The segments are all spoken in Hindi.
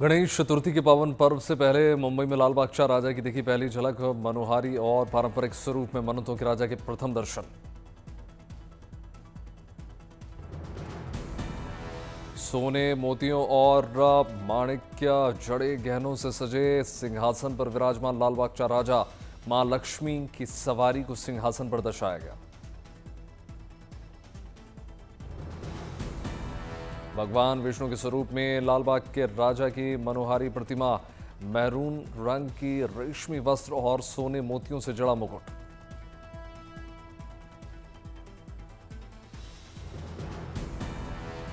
गणेश चतुर्थी के पावन पर्व से पहले मुंबई में लाल बागचा राजा की दिखी पहली झलक। मनोहारी और पारंपरिक स्वरूप में मन्नतों के राजा के प्रथम दर्शन। सोने, मोतियों और माणिक्य जड़े गहनों से सजे सिंहासन पर विराजमान लाल बागचा राजा, मां लक्ष्मी की सवारी को सिंहासन पर दर्शाया गया। भगवान विष्णु के स्वरूप में लालबाग के राजा की मनोहारी प्रतिमा, मैरून रंग की रेशमी वस्त्र और सोने मोतियों से जड़ा मुकुट।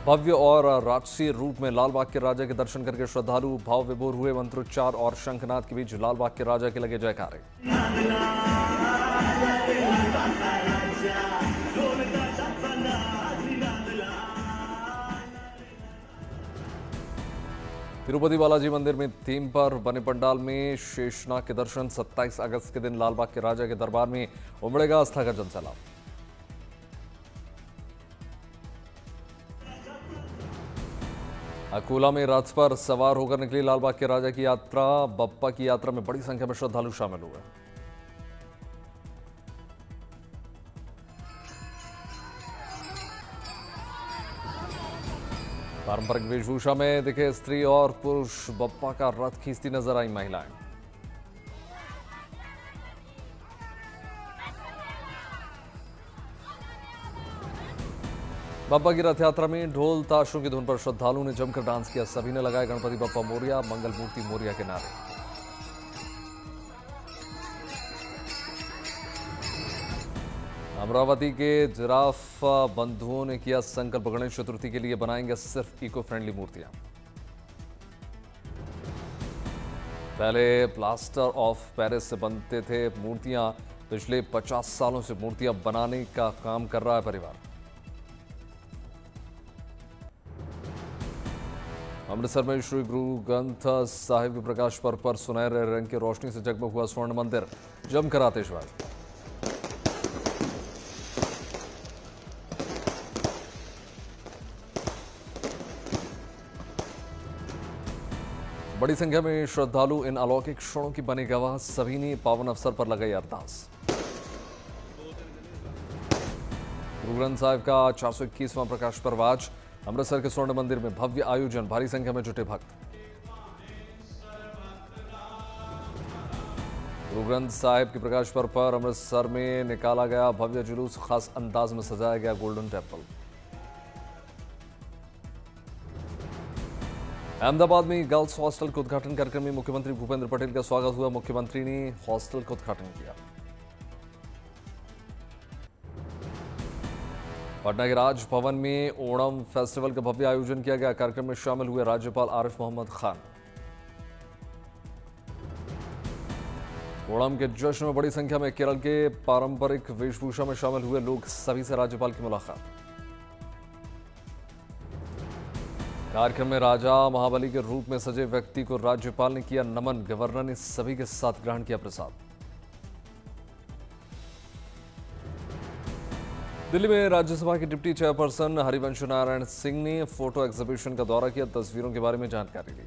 भव्य और राजसी रूप में लालबाग के राजा के दर्शन करके श्रद्धालु भाव विभोर हुए। मंत्रोच्चार और शंखनाद के बीच लालबाग के राजा के लगे जयकारे। तिरुपति बालाजी मंदिर में थीम पर बने पंडाल में शेषनाग के दर्शन। 27 अगस्त के दिन लालबाग के राजा के दरबार में उमड़ेगा आस्था का जनसैलाब। अकोला में रथ पर सवार होकर निकली लालबाग के राजा की यात्रा। बप्पा की यात्रा में बड़ी संख्या में श्रद्धालु शामिल हुए। पारंपरिक वेशभूषा में दिखे स्त्री और पुरुष। बप्पा का रथ खींचती नजर आई महिलाएं। बप्पा की रथ यात्रा में ढोल ताशों की धुन पर श्रद्धालुओं ने जमकर डांस किया। सभी ने लगाए गणपति बप्पा मोरिया, मंगल मूर्ति मोरिया के नारे। अमरावती के जिराफ बंधुओं ने किया संकल्प, गणेश चतुर्थी के लिए बनाएंगे सिर्फ इको फ्रेंडली मूर्तियां। पहले प्लास्टर ऑफ पेरिस से बनते थे मूर्तियां, पिछले 50 सालों से मूर्तियां बनाने का काम कर रहा है परिवार। अमृतसर में श्री गुरु ग्रंथ साहिब के प्रकाश पर्व पर सुनहरे रंग की रोशनी से जगमग हुआ स्वर्ण मंदिर। जमकर आतिशबाजी। बड़ी संख्या में श्रद्धालु इन अलौकिक क्षणों की बने गवाह। सभी ने पावन अवसर पर लगाई अरदास। गुरु ग्रंथ साहिब का 421वां प्रकाश पर्व आज। अमृतसर के स्वर्ण मंदिर में भव्य आयोजन, भारी संख्या में जुटे भक्त। गुरु ग्रंथ साहिब के प्रकाश पर्व पर अमृतसर में निकाला गया भव्य जुलूस। खास अंदाज में सजाया गया गोल्डन टेम्पल। अहमदाबाद में गर्ल्स हॉस्टल के उद्घाटन कार्यक्रम में मुख्यमंत्री भूपेंद्र पटेल का स्वागत हुआ। मुख्यमंत्री ने हॉस्टल का उद्घाटन किया। पटना के राजभवन में ओणम फेस्टिवल का भव्य आयोजन किया गया। कार्यक्रम में शामिल हुए राज्यपाल आरिफ मोहम्मद खान। ओणम के जश्न में बड़ी संख्या में केरल के पारंपरिक वेशभूषा में शामिल हुए लोग। सभी से राज्यपाल की मुलाकात। कार्यक्रम में राजा महाबली के रूप में सजे व्यक्ति को राज्यपाल ने किया नमन। गवर्नर ने सभी के साथ ग्रहण किया प्रसाद। दिल्ली में राज्यसभा के डिप्टी चेयरपर्सन हरिवंश नारायण सिंह ने फोटो एग्जीबिशन का दौरा किया। तस्वीरों के बारे में जानकारी ली।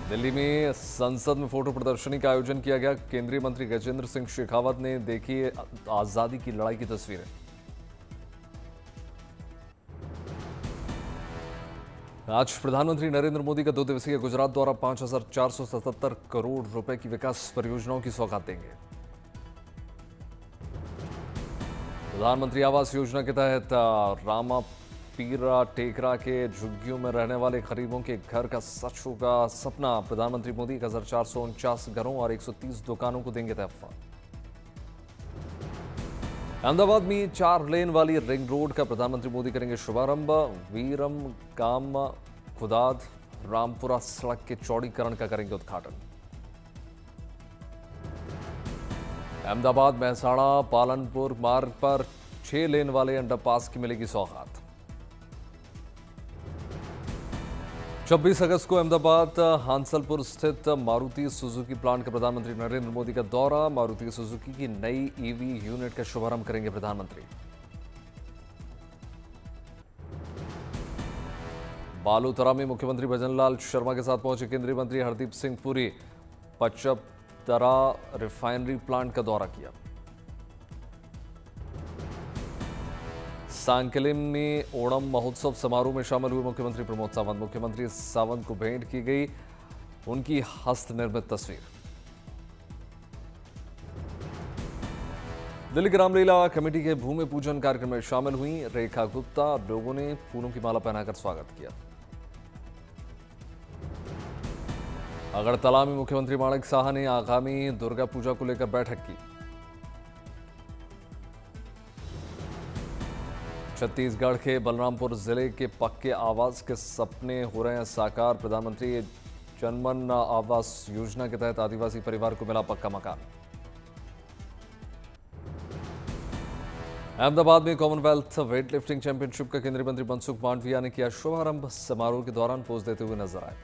दिल्ली में संसद में फोटो प्रदर्शनी का आयोजन किया गया। केंद्रीय मंत्री गजेंद्र सिंह शेखावत ने देखी आजादी की लड़ाई की तस्वीरें। आज प्रधानमंत्री नरेंद्र मोदी का 2 दिवसीय गुजरात दौरा। 5,477 करोड़ रुपए की विकास परियोजनाओं की सौगात देंगे। प्रधानमंत्री आवास योजना के तहत रामापीरा टेकरा के झुग्गियों में रहने वाले गरीबों के घर का सच होगा सपना। प्रधानमंत्री मोदी 1,449 घरों और 130 दुकानों को देंगे तोहफा। अहमदाबाद में 4 लेन वाली रिंग रोड का प्रधानमंत्री मोदी करेंगे शुभारंभ। वीरम गाम खुदाद रामपुरा सड़क के चौड़ीकरण का करेंगे उद्घाटन। अहमदाबाद महसाणा पालनपुर मार्ग पर 6 लेन वाले अंडरपास की मिलेगी सौगात। 26 अगस्त को अहमदाबाद हांसलपुर स्थित मारुति सुजुकी प्लांट का प्रधानमंत्री नरेंद्र मोदी का दौरा। मारुति सुजुकी की नई ईवी यूनिट का शुभारंभ करेंगे प्रधानमंत्री। बालोतरा में मुख्यमंत्री भजनलाल शर्मा के साथ पहुंचे केंद्रीय मंत्री हरदीप सिंह पुरी। पचपदरा रिफाइनरी प्लांट का दौरा किया। सांकलिम में ओणम महोत्सव समारोह में शामिल हुए मुख्यमंत्री प्रमोद सावंत। मुख्यमंत्री सावंत को भेंट की गई उनकी हस्तनिर्मित तस्वीर। दिल्ली की रामलीला कमेटी के भूमि पूजन कार्यक्रम में शामिल हुई रेखा गुप्ता। लोगों ने फूलों की माला पहनाकर स्वागत किया। अगरतला में मुख्यमंत्री माणिक साहा ने आगामी दुर्गा पूजा को लेकर बैठक की। छत्तीसगढ़ के बलरामपुर जिले के पक्के आवास के सपने हो रहे हैं साकार। प्रधानमंत्री जनमन आवास योजना के तहत आदिवासी परिवार को मिला पक्का मकान। अहमदाबाद में कॉमनवेल्थ वेटलिफ्टिंग चैंपियनशिप का केंद्रीय मंत्री मनसुख मांडविया ने किया शुभारंभ। समारोह के दौरान पोज देते हुए नजर आए।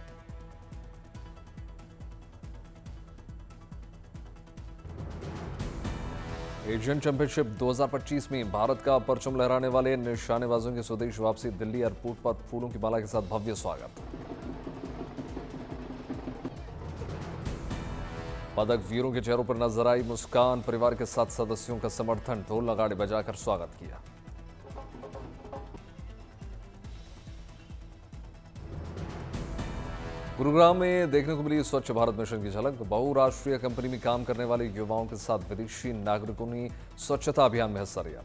एशियन चैंपियनशिप 2025 में भारत का परचम लहराने वाले निशानेबाजों की स्वदेश वापसी। दिल्ली एयरपोर्ट पर फूलों की माला के साथ भव्य स्वागत। पदक वीरों के चेहरों पर नजर आई मुस्कान। परिवार के 7 सदस्यों का समर्थन। ढोल नगाड़े बजाकर स्वागत किया। गुरुग्राम में देखने को मिली स्वच्छ भारत मिशन की झलक। बहुराष्ट्रीय कंपनी में काम करने वाले युवाओं के साथ विदेशी नागरिकों ने स्वच्छता अभियान में हिस्सा लिया।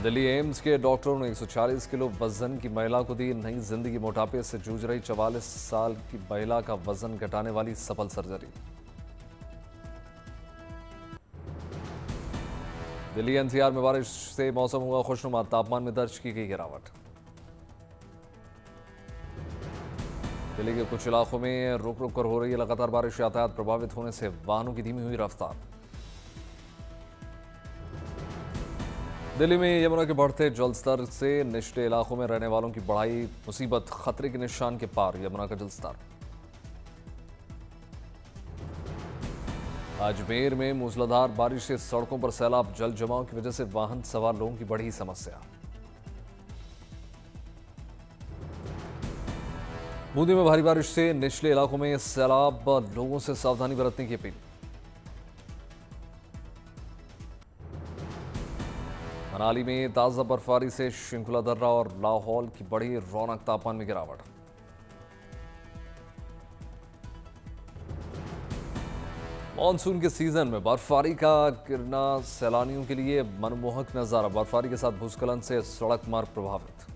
दिल्ली एम्स के डॉक्टरों ने 140 किलो वजन की महिला को दी नई जिंदगी। मोटापे से जूझ रही 44 साल की महिला का वजन घटाने वाली सफल सर्जरी। दिल्ली एनसीआर में बारिश से मौसम हुआ खुशनुमा। तापमान में दर्ज की गई गिरावट। दिल्ली के कुछ इलाकों में रुक रुक कर हो रही है लगातार बारिश। यातायात प्रभावित होने से वाहनों की धीमी हुई रफ्तार। दिल्ली में यमुना के बढ़ते जलस्तर से निचले इलाकों में रहने वालों की बढ़ाई मुसीबत। खतरे के निशान के पार यमुना का जलस्तर। अजमेर में मूसलाधार बारिश से सड़कों पर सैलाब। जल जमाव की वजह से वाहन सवार लोगों की बढ़ी समस्या। बूंदी में भारी बारिश से निचले इलाकों में सैलाब। लोगों से सावधानी बरतने की अपील। मनाली में ताजा बर्फबारी से शृंखला दर्रा और लाहौल की बढ़ी रौनक। तापमान में गिरावट। मानसून के सीजन में बर्फबारी का गिरना सैलानियों के लिए मनमोहक नजारा। बर्फबारी के साथ भूस्खलन से सड़क मार्ग प्रभावित।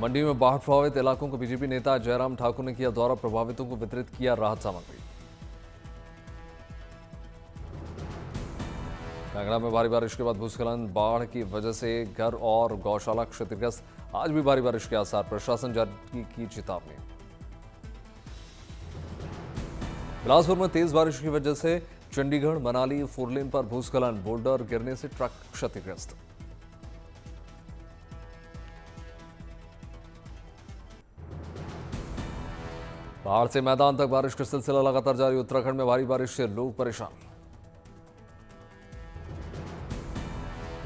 मंडी में बाढ़ प्रभावित इलाकों को बीजेपी नेता जयराम ठाकुर ने किया दौरा। प्रभावितों को वितरित किया राहत सामग्री। कांगड़ा में भारी बारिश के बाद भूस्खलन। बाढ़ की वजह से घर और गौशाला क्षतिग्रस्त। आज भी भारी बारिश के आसार। प्रशासन जारी की चेतावनी। बिलासपुर में तेज बारिश की वजह से चंडीगढ़ मनाली फोरलेन पर भूस्खलन। बोल्डर गिरने से ट्रक क्षतिग्रस्त। पहाड़ से मैदान तक बारिश का सिलसिला लगातार जारी। उत्तराखंड में भारी बारिश से लोग परेशान।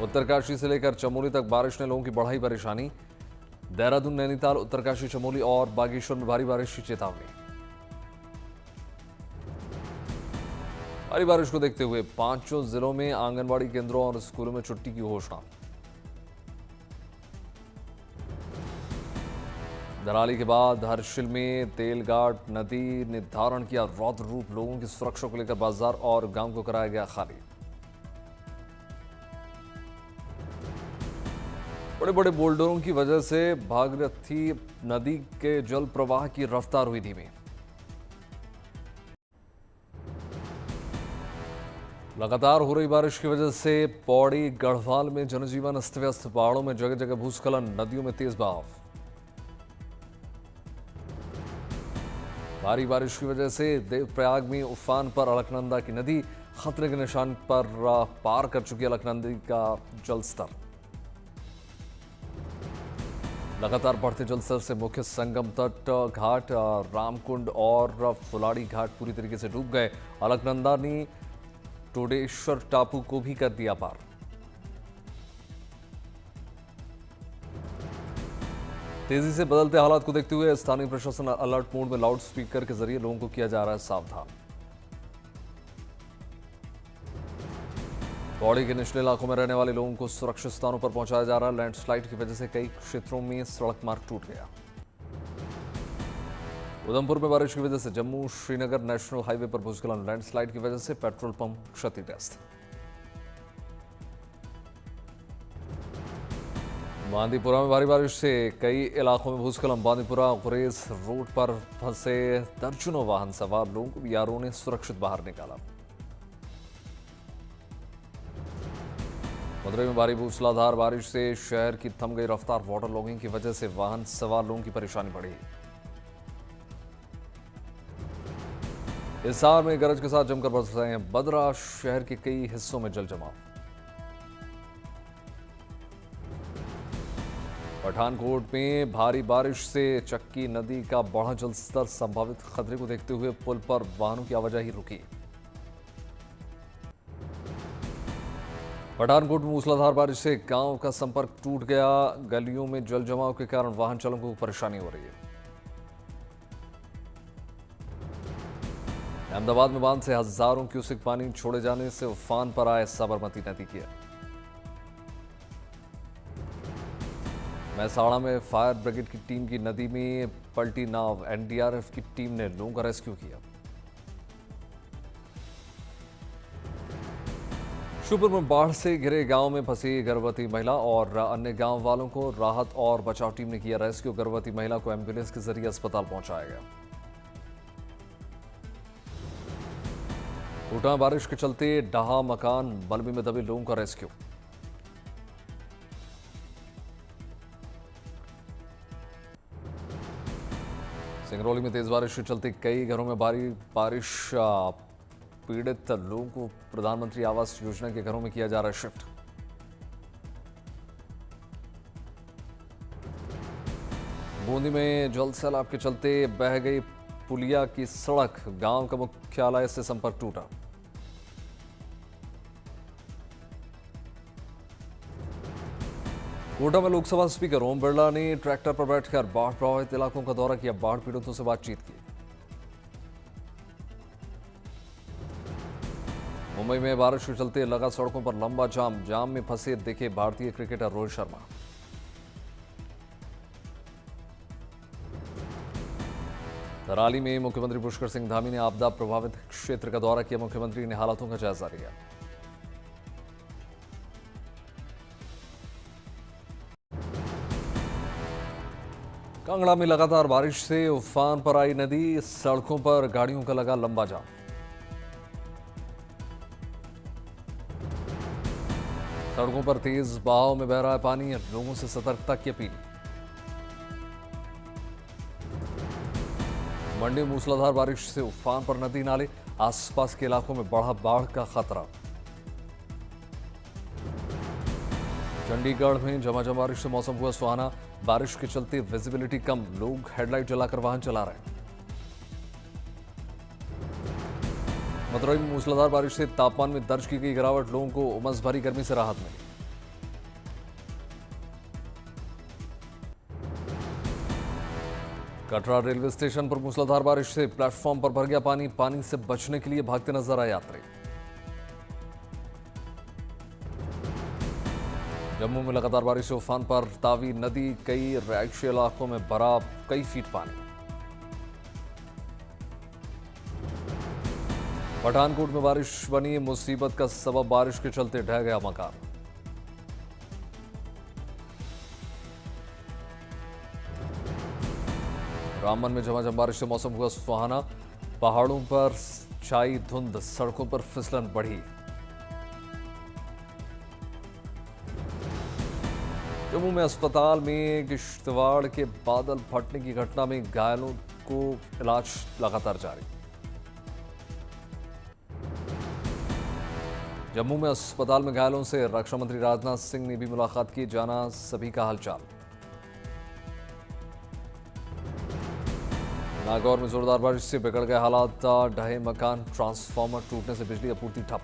उत्तरकाशी से लेकर चमोली तक बारिश ने लोगों की बढ़ाई परेशानी। देहरादून, नैनीताल, उत्तरकाशी, चमोली और बागेश्वर में भारी बारिश की चेतावनी। भारी बारिश को देखते हुए 5 जिलों में आंगनबाड़ी केंद्रों और स्कूलों में छुट्टी की घोषणा। दराली के बाद हर्षिल में तेलघाट नदी ने धारण किया रौद्र रूप। लोगों की सुरक्षा को लेकर बाजार और गांव को कराया गया खाली। बड़े बड़े बोल्डरों की वजह से भागीरथी नदी के जल प्रवाह की रफ्तार हुई धीमी। लगातार हो रही बारिश की वजह से पौड़ी गढ़वाल में जनजीवन अस्त व्यस्त। पहाड़ों में जगह जगह भूस्खलन। नदियों में तेज बहाव। भारी बारिश की वजह से देवप्रयाग में उफान पर अलकनंदा की नदी। खतरे के निशान पर पार कर चुकी अलकनंदा का जलस्तर। लगातार बढ़ते जलस्तर से मुख्य संगम तट घाट रामकुंड और फुलाड़ी घाट पूरी तरीके से डूब गए। अलकनंदा ने टोडेश्वर टापू को भी कर दिया पार। तेजी से बदलते हालात को देखते हुए स्थानीय प्रशासन अलर्ट मोड में लाउड स्पीकर के जरिए लोगों को किया जा रहा है सावधान। पौड़ी के निचले इलाकों में रहने वाले लोगों को सुरक्षित स्थानों पर पहुंचाया जा रहा है। लैंडस्लाइड की वजह से कई क्षेत्रों में सड़क मार्ग टूट गया। उधमपुर में बारिश की वजह से जम्मू श्रीनगर नेशनल हाईवे पर भूस्खलन। लैंडस्लाइड की वजह से पेट्रोल पंप क्षतिग्रस्त। बांदीपुरा में भारी बारिश से कई इलाकों में भूस्खलन। बांदीपुरा गुरेज रोड पर फंसे दर्जनों वाहन सवार लोगों को बीआरओ ने सुरक्षित बाहर निकाला। मदुरई में भारी मूसलाधार बारिश से शहर की थम गई रफ्तार। वाटर लॉगिंग की वजह से वाहन सवार लोगों की परेशानी बढ़ी। हिसार में गरज के साथ जमकर बरसे हैं बदरा। शहर के कई हिस्सों में जल जमाव। पठानकोट में भारी बारिश से चक्की नदी का बढ़ा जल स्तर। संभावित खतरे को देखते हुए पुल पर वाहनों की आवाजाही रुकी। पठानकोट में मूसलाधार बारिश से गांव का संपर्क टूट गया। गलियों में जल जमाव के कारण वाहन चालकों को परेशानी हो रही है। अहमदाबाद में बांध से हजारों क्यूसेक पानी छोड़े जाने से उफान पर आए साबरमती नदी की। महसाणा में फायर ब्रिगेड की टीम की नदी में पलटी नाव। एनडीआरएफ की टीम ने लोगों का रेस्क्यू किया। श्योपुर में बाढ़ से घिरे गांव में फंसी गर्भवती महिला और अन्य गांव वालों को राहत और बचाव टीम ने किया रेस्क्यू। गर्भवती महिला को एम्बुलेंस के जरिए अस्पताल पहुंचाया गया। कोटा में बारिश के चलते डहा मकान मलबे में दबे लोगों का रेस्क्यू। सिंगरौली में तेज बारिश के चलते कई घरों में भारी बारिश। पीड़ित लोगों को प्रधानमंत्री आवास योजना के घरों में किया जा रहा है शिफ्ट। बूंदी में जल सैलाब के चलते बह गई पुलिया की सड़क। गांव का मुख्यालय से संपर्क टूटा। कोटा में लोकसभा स्पीकर ओम बिरला ने ट्रैक्टर पर बैठकर बाढ़ प्रभावित इलाकों का दौरा किया। बाढ़ पीड़ितों से बातचीत की। मुंबई में बारिश के चलते लगा सड़कों पर लंबा जाम में फंसे दिखे भारतीय क्रिकेटर रोहित शर्मा। थराली में मुख्यमंत्री पुष्कर सिंह धामी ने आपदा प्रभावित क्षेत्र का दौरा किया। मुख्यमंत्री ने हालातों का जायजा लिया। कांगड़ा में लगातार बारिश से उफान पर आई नदी। सड़कों पर गाड़ियों का लगा लंबा जाम। सड़कों पर तेज बहाव में बह रहा है पानी। लोगों से सतर्कता की अपील। मंडी में मूसलाधार बारिश से उफान पर नदी नाले। आसपास के इलाकों में बढ़ा बाढ़ का खतरा। चंडीगढ़ में झमाझम बारिश से मौसम हुआ सुहाना। बारिश के चलते विजिबिलिटी कम। लोग हेडलाइट जलाकर वाहन चला रहे हैं। मदुरई में मूसलाधार बारिश से तापमान में दर्ज की गई गिरावट। लोगों को उमस भरी गर्मी से राहत मिली। कटरा रेलवे स्टेशन पर मूसलाधार बारिश से प्लेटफॉर्म पर भर गया पानी। पानी से बचने के लिए भागते नजर आए यात्री। जम्मू में लगातार बारिश से उफान पर तावी नदी। कई रिहायशी इलाकों में भरा कई फीट पानी। पठानकोट में बारिश बनी मुसीबत का सबब। बारिश के चलते ढह गया मकान। रामबन में झमाझम बारिश से मौसम हुआ सुहाना। पहाड़ों पर छाई धुंध। सड़कों पर फिसलन बढ़ी। जम्मू में अस्पताल में किश्तवाड़ के बादल फटने की घटना में घायलों को इलाज लगातार जारी। जम्मू में अस्पताल में घायलों से रक्षा मंत्री राजनाथ सिंह ने भी मुलाकात की। जाना सभी का हालचाल। नागौर में जोरदार बारिश से बिगड़ गए हालात। ढहे मकान। ट्रांसफार्मर टूटने से बिजली आपूर्ति ठप।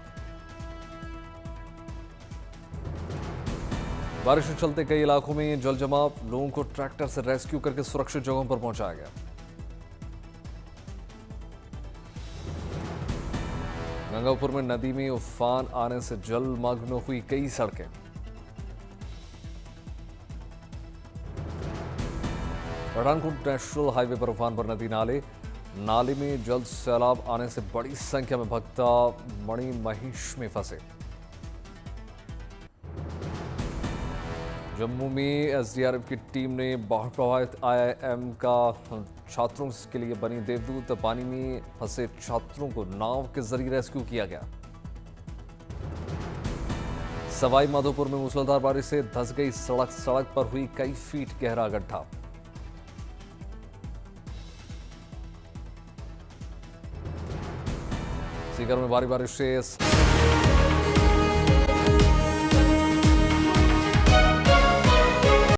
बारिश के चलते कई इलाकों में जल जमाव, लोगों को ट्रैक्टर से रेस्क्यू करके सुरक्षित जगहों पर पहुंचाया गया। गंगापुर में नदी में उफान आने से जलमग्न हुई कई सड़कें। पठानकोट नेशनल हाईवे पर उफान पर नदी नाले में जल्द सैलाब आने से बड़ी संख्या में भक्त मणिमहेश में फंसे। जम्मू में एसडीआरएफ की टीम ने बाढ़ प्रभावित आईआईएम का छात्रों के लिए बनी देवदूत, पानी में फंसे छात्रों को नाव के जरिए रेस्क्यू किया गया। सवाई माधोपुर में मूसलाधार बारिश से धंस गई सड़क पर हुई कई फीट गहरा गड्ढा। सीकर में भारी बारिश से